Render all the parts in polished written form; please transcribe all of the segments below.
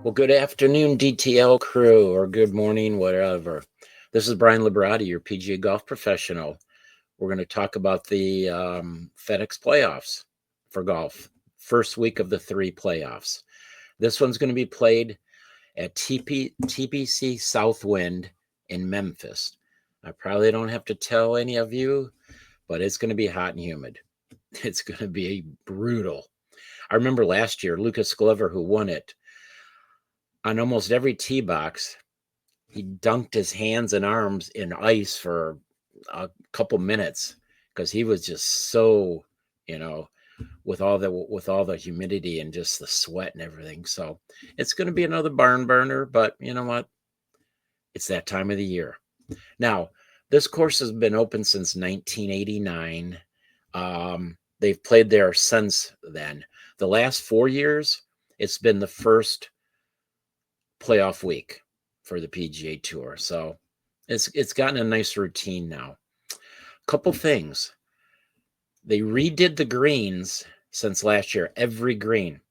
Well, good afternoon, DTL crew, or good morning, whatever. This is Brian Liberati, your PGA Golf professional. We're going to talk about the FedEx playoffs for golf, first week of the 3 playoffs. This one's going to be played at TPC Southwind in Memphis. I probably don't have to tell any of you, but it's going to be hot and humid. It's going to be brutal. I remember last year, Lucas Glover, who won it, on almost every tee box, he dunked his hands and arms in ice for a couple minutes because he was just so, with all the humidity and just the sweat and everything. So it's going to be another barn burner, but you know what? It's that time of the year. Now, this course has been open since 1989. They've played there since then. The last 4 years, it's been the first playoff week for the PGA Tour. So it's gotten a nice routine now. Couple things. They redid the greens since last year, every green.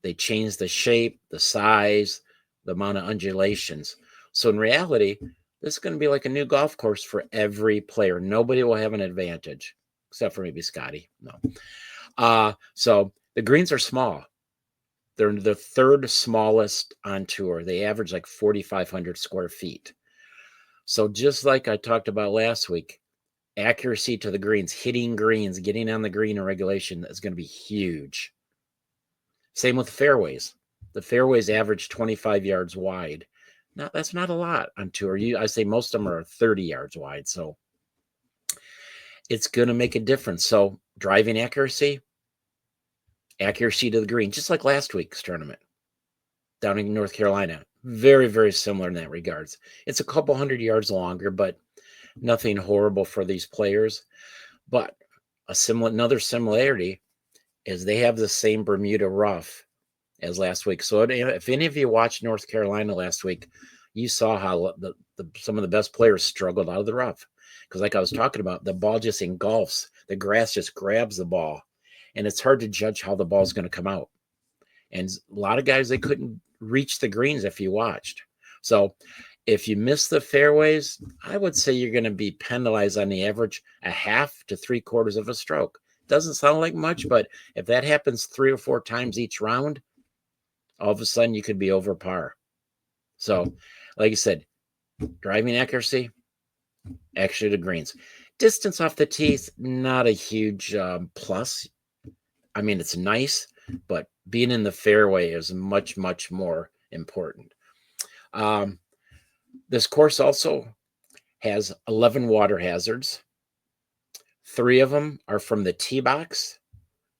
They changed the shape, the size, the amount of undulations. So in reality, this is going to be like a new golf course for every player. Nobody will have an advantage, except for maybe Scotty. No. So the greens are small. They're the third smallest on tour. They average like 4,500 square feet. So just like I talked about last week, accuracy to the greens, hitting greens, getting on the green in regulation is going to be huge. Same with the fairways. The fairways average 25 yards wide. Now, that's not a lot on tour. I say most of them are 30 yards wide. So it's going to make a difference. So driving accuracy to the green, just like last week's tournament down in North Carolina. Very, very similar in that regards. It's a couple hundred yards longer, but nothing horrible for these players. But another similarity is they have the same Bermuda rough as last week. So if any of you watched North Carolina last week, you saw how some of the best players struggled out of the rough. Because like I was talking about, the ball just engulfs. The grass just grabs the ball. And it's hard to judge how the ball is going to come out. And a lot of guys, they couldn't reach the greens if you watched. So if you miss the fairways, I would say you're going to be penalized on the average a half to 3/4 of a stroke. Doesn't sound like much, but if that happens 3 or 4 times each round, all of a sudden you could be over par. So, like I said, driving accuracy, actually the greens. Distance off the tees, not a huge plus. I mean, it's nice, but being in the fairway is much, much more important. This course also has 11 water hazards. 3 of them are from the tee box.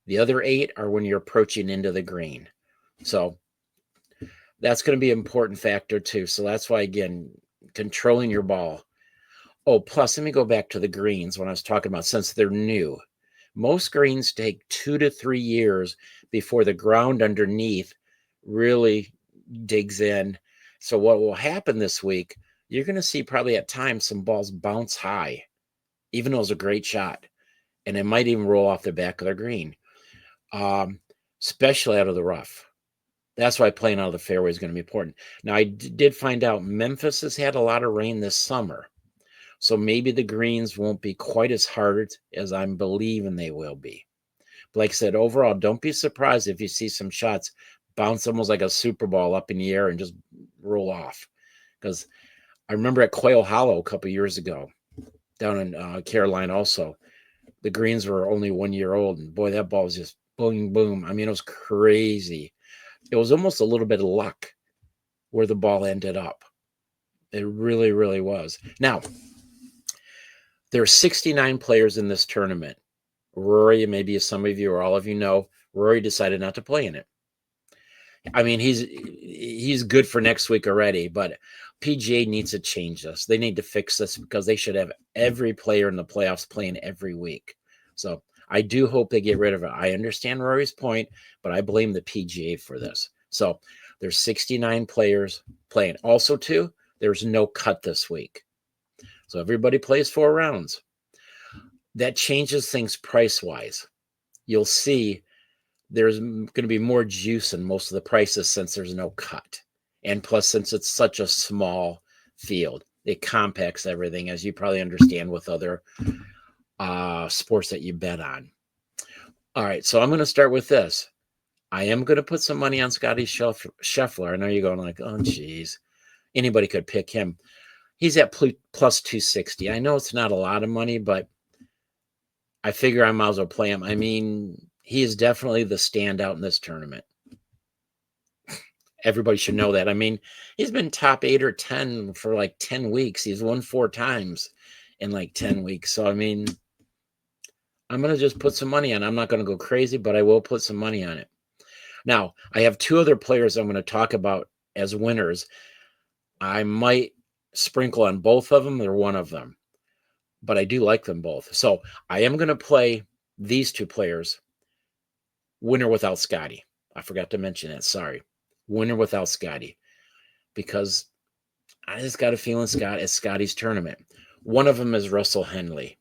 The other 8 are when you're approaching into the green. So that's going to be an important factor too. So that's why, again, controlling your ball. Oh, plus, let me go back to the greens when I was talking about, since they're new. Most greens take 2 to 3 years before the ground underneath really digs in. So what will happen this week, you're going to see probably at times some balls bounce high, even though it's a great shot. And it might even roll off the back of the green, especially out of the rough. That's why playing out of the fairway is going to be important. Now, I did find out Memphis has had a lot of rain this summer. So maybe the greens won't be quite as hard as I'm believing they will be. But like I said, overall, don't be surprised if you see some shots bounce almost like a Super Ball up in the air and just roll off. Because I remember at Quail Hollow a couple years ago, down in Carolina also, the greens were only 1 year old. And boy, that ball was just boom, boom. I mean, it was crazy. It was almost a little bit of luck where the ball ended up. It really, really was. Now, there are 69 players in this tournament. Rory, maybe some of you or all of you know, Rory decided not to play in it. I mean, he's good for next week already, but PGA needs to change this. They need to fix this because they should have every player in the playoffs playing every week. So I do hope they get rid of it. I understand Rory's point, but I blame the PGA for this. So there's 69 players playing. Also, too, there's no cut this week. So everybody plays 4 rounds. That changes things price-wise. You'll see there's going to be more juice in most of the prices since there's no cut. And plus, since it's such a small field, it compacts everything, as you probably understand with other sports that you bet on. All right, so I'm going to start with this. I am going to put some money on Scotty Scheffler. I know you're going like, oh, geez. Anybody could pick him. He's at plus 260. I know it's not a lot of money, but I figure I might as well play him. I mean, he is definitely the standout in this tournament. Everybody should know that. I mean, he's been top 8 or 10 for like 10 weeks. He's won 4 times in like 10 weeks. So, I mean, I'm going to just put some money on it. I'm not going to go crazy, but I will put some money on it. Now, I have 2 other players I'm going to talk about as winners. I might sprinkle on both of them or one of them, but I do like them both. So I am going to play these 2 players, winner without Scotty. I forgot to mention that. Sorry. Winner without Scotty, because I just got a feeling it's Scotty's tournament. One of them is Russell Henley.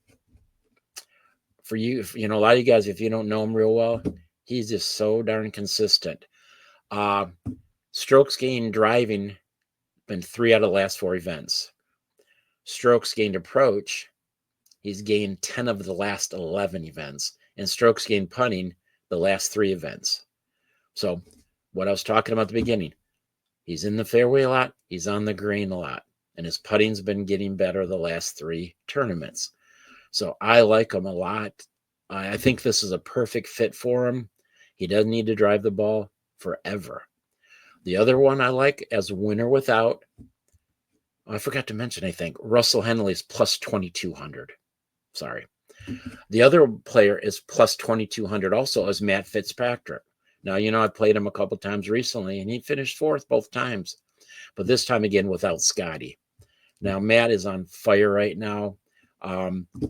For you, a lot of you guys, if you don't know him real well, he's just so darn consistent. Strokes gained driving, been 3 out of the last 4 events. Strokes gained approach, he's gained 10 of the last 11 events. And strokes gained putting, the last 3 events. So what I was talking about at the beginning, he's in the fairway a lot, he's on the green a lot, and his putting's been getting better the last 3 tournaments. So I like him a lot. I think this is a perfect fit for him. He doesn't need to drive the ball forever. The other one I like as winner without, I forgot to mention, I think, Russell Henley's plus 2,200. Sorry. The other player is plus 2,200 also as Matt Fitzpatrick. Now, I played him a couple times recently, and he finished 4th both times. But this time again without Scotty. Now, Matt is on fire right now.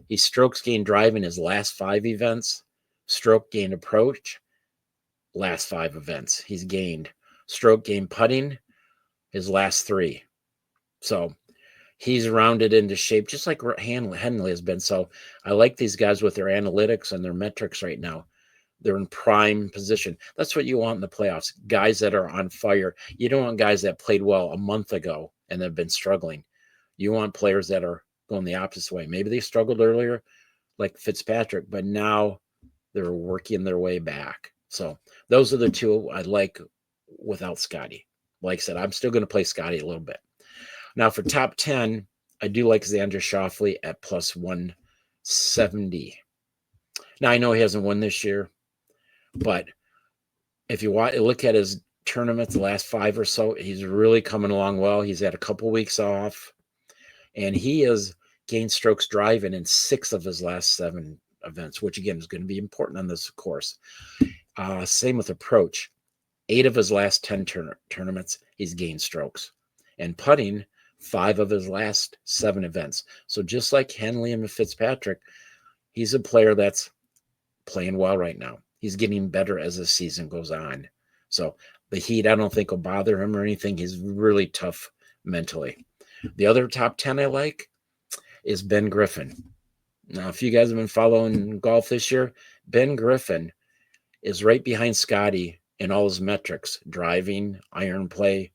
He strokes gained drive in his last 5 events. Stroke gained approach, last 5 events. He's gained. Stroke gained putting, his last 3. So he's rounded into shape, just like Henley has been. So I like these guys with their analytics and their metrics right now. They're in prime position. That's what you want in the playoffs. Guys that are on fire. You don't want guys that played well a month ago and have been struggling. You want players that are going the opposite way. Maybe they struggled earlier, like Fitzpatrick, but now they're working their way back. So those are the 2 I like without Scotty. Like I said, I'm still going to play Scotty a little bit. Now for top 10, I do like Xander Schauffele at plus 170. Now I know he hasn't won this year, but if you look at his tournaments, the last 5 or so, he's really coming along well. He's had a couple weeks off, and he has gained strokes driving in 6 of his last 7 events, which again is going to be important on this course. Same with approach. 8 of his last 10 tournaments, he's gained strokes. And putting, 5 of his last 7 events. So just like Henley and Fitzpatrick, he's a player that's playing well right now. He's getting better as the season goes on. So the heat, I don't think, will bother him or anything. He's really tough mentally. The other top 10 I like is Ben Griffin. Now, if you guys have been following golf this year, Ben Griffin is right behind Scotty in all his metrics: driving, iron play,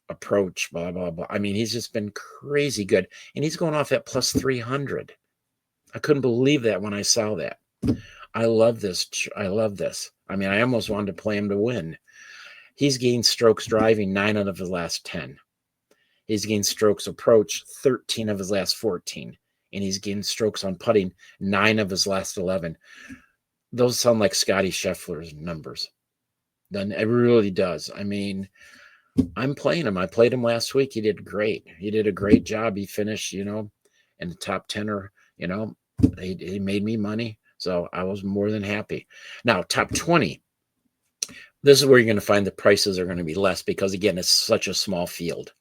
approach, blah, blah, blah. I mean, he's just been crazy good. And he's going off at plus 300. I couldn't believe that when I saw that. I love this. I mean, I almost wanted to play him to win. He's gained strokes driving 9 out of his last 10. He's gained strokes approach 13 of his last 14. And he's gained strokes on putting 9 of his last 11. Those sound like Scotty Scheffler's numbers. Then it really does. I mean, I'm playing him. I played him last week. He did great. He did a great job. He finished, in the top 10 or, he made me money. So I was more than happy. Now, top 20. This is where you're going to find the prices are going to be less because, again, it's such a small field.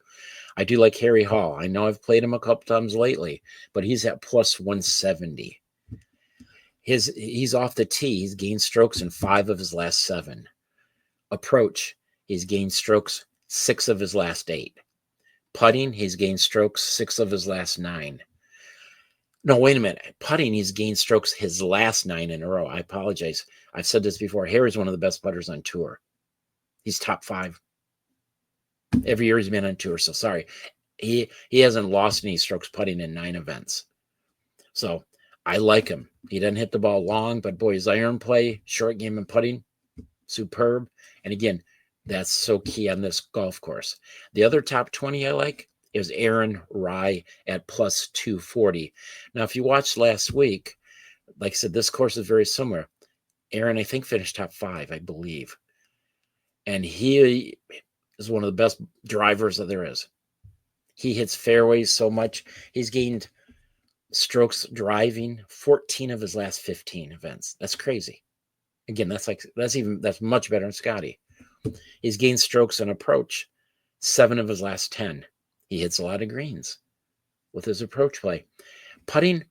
I do like Harry Hall. I know I've played him a couple times lately, but he's at plus 170. He's off the tee. He's gained strokes in 5 of his last 7. Approach, he's gained strokes 6 of his last 8. Putting, he's gained strokes 6 of his last 9. No, wait a minute. Putting, he's gained strokes his last 9 in a row. I apologize. I've said this before. Harry's one of the best putters on tour. He's top 5 every year he's been on tour. So sorry, he hasn't lost any strokes putting in 9 events. So I like him. He doesn't hit the ball long, but boy, his iron play, short game, and putting, superb. And again, that's so key on this golf course. The other top 20 I like is Aaron Rye at plus 240. Now, if you watched last week, like I said, this course is very similar. Aaron, I think, finished top 5, I believe. And he is one of the best drivers that there is. He hits fairways so much. He's gained strokes driving 14 of his last 15 events. That's crazy. Again, that's much better than Scotty. He's gained strokes on approach 7 of his last 10. He hits a lot of greens with his approach play. Putting,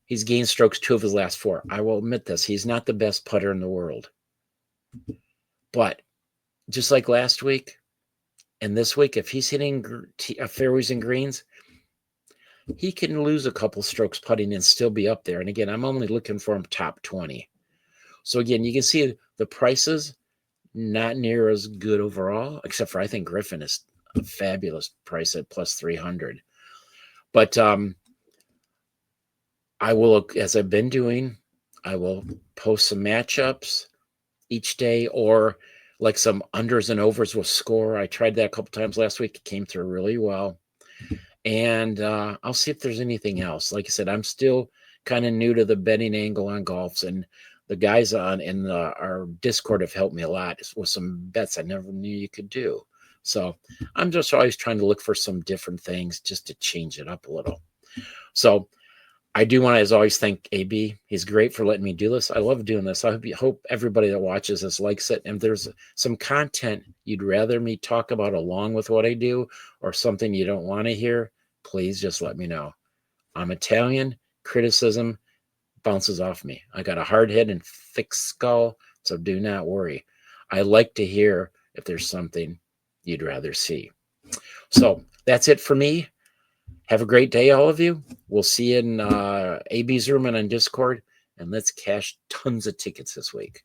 he's gained strokes 2 of his last 4. I will admit this. He's not the best putter in the world. But just like last week and this week, if he's hitting fairways and greens, he can lose a couple strokes putting and still be up there. And again, I'm only looking for him top 20. So again, you can see the prices not near as good overall, except for I think Griffin is a fabulous price at plus 300. But I will, as I've been doing, I will post some matchups each day, or like some unders and overs with score. I tried that a couple times last week. It came through really well. And I'll see if there's anything else. Like I said, I'm still kind of new to the betting angle on golfs, and the guys in our Discord have helped me a lot with some bets I never knew you could do. So I'm just always trying to look for some different things just to change it up a little. So I do want to, as always, thank AB. He's great for letting me do this. I love doing this. I hope everybody that watches this likes it. And if there's some content you'd rather me talk about along with what I do, or something you don't want to hear, please just let me know. I'm Italian. Criticism bounces off me. I got a hard head and thick skull, so do not worry. I like to hear if there's something you'd rather see. So that's it for me. Have a great day, all of you. We'll see you in AB's room and on Discord, and let's cash tons of tickets this week.